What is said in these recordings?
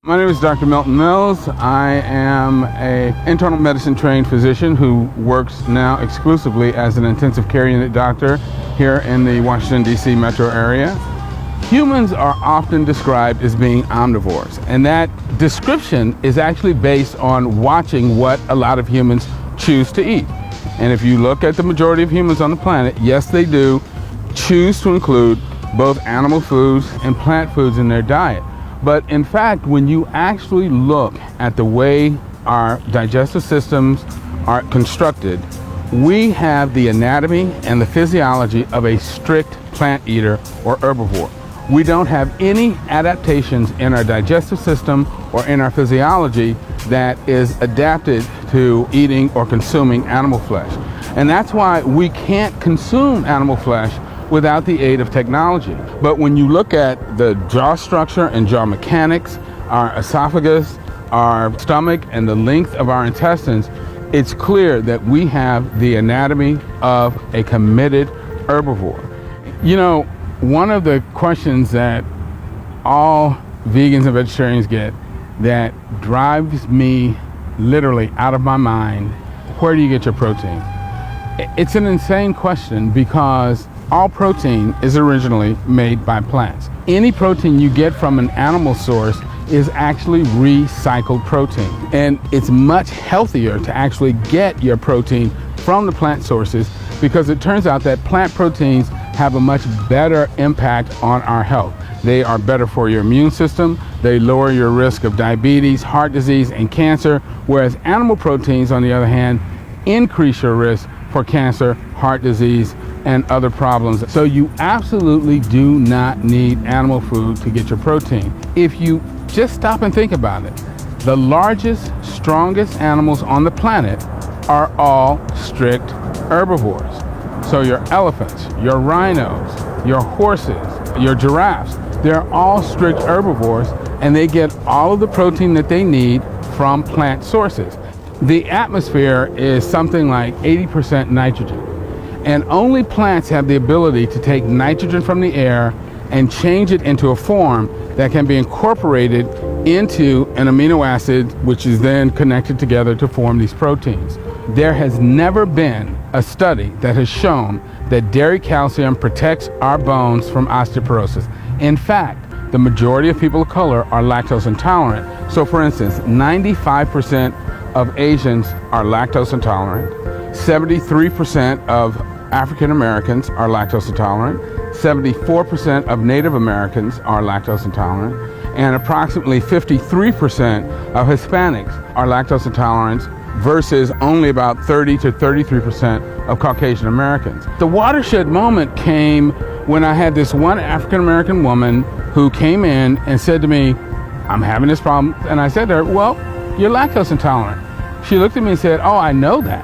My name is Dr. Milton Mills. I am an internal medicine trained physician who works now exclusively as an intensive care unit doctor here in the Washington, D.C. metro area. Humans are often described as being omnivores, and that description is actually based on watching what a lot of humans choose to eat. And if you look at the majority of humans on the planet, yes, they do choose to include both animal foods and plant foods in their diet. But in fact, when you actually look at the way our digestive systems are constructed, we have the anatomy and the physiology of a strict plant eater or herbivore. We don't have any adaptations in our digestive system or in our physiology that is adapted to eating or consuming animal flesh. And that's why we can't consume animal flesh without the aid of technology. But when you look at the jaw structure and jaw mechanics, our esophagus, our stomach, and the length of our intestines, it's clear that we have the anatomy of a committed herbivore. You know, one of the questions that all vegans and vegetarians get that drives me literally out of my mind: where do you get your protein? It's an insane question because all protein is originally made by plants. Any protein you get from an animal source is actually recycled protein. And it's much healthier to actually get your protein from the plant sources because it turns out that plant proteins have a much better impact on our health. They are better for your immune system. They lower your risk of diabetes, heart disease, and cancer, whereas animal proteins, on the other hand, increase your risk for cancer, heart disease, and other problems. So you absolutely do not need animal food to get your protein. If you just stop and think about it, the largest, strongest animals on the planet are all strict herbivores. So your elephants, your rhinos, your horses, your giraffes, they're all strict herbivores, and they get all of the protein that they need from plant sources. The atmosphere is something like 80% nitrogen. And only plants have the ability to take nitrogen from the air and change it into a form that can be incorporated into an amino acid, which is then connected together to form these proteins. There has never been a study that has shown that dairy calcium protects our bones from osteoporosis. In fact, the majority of people of color are lactose intolerant. So for instance, 95% of Asians are lactose intolerant. 73% of African Americans are lactose intolerant, 74% of Native Americans are lactose intolerant, and approximately 53% of Hispanics are lactose intolerant versus only about 30 to 33% of Caucasian Americans. The watershed moment came when I had this one African American woman who came in and said to me, "I'm having this problem." And I said to her, "Well, you're lactose intolerant." She looked at me and said, "Oh, I know that."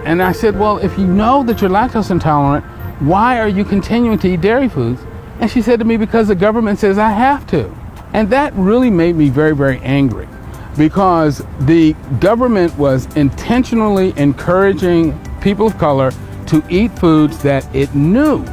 And I said, "Well, if you know that you're lactose intolerant, why are you continuing to eat dairy foods?" And she said to me, "Because the government says I have to." And that really made me very, very angry because the government was intentionally encouraging people of color to eat foods that it knew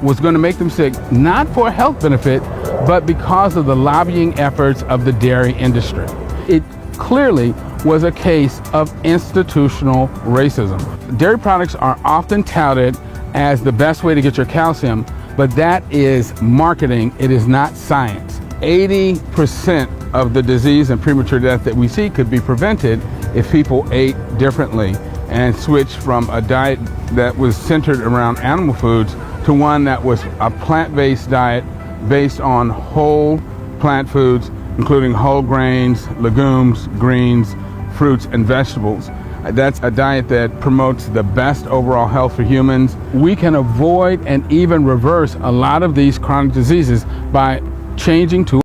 was going to make them sick, not for a health benefit, but because of the lobbying efforts of the dairy industry. It clearly was a case of institutional racism. Dairy products are often touted as the best way to get your calcium, but that is marketing. It is not science. 80% of the disease and premature death that we see could be prevented if people ate differently and switched from a diet that was centered around animal foods to one that was a plant-based diet based on whole plant foods, including whole grains, legumes, greens, fruits, and vegetables. That's a diet that promotes the best overall health for humans. We can avoid and even reverse a lot of these chronic diseases by changing to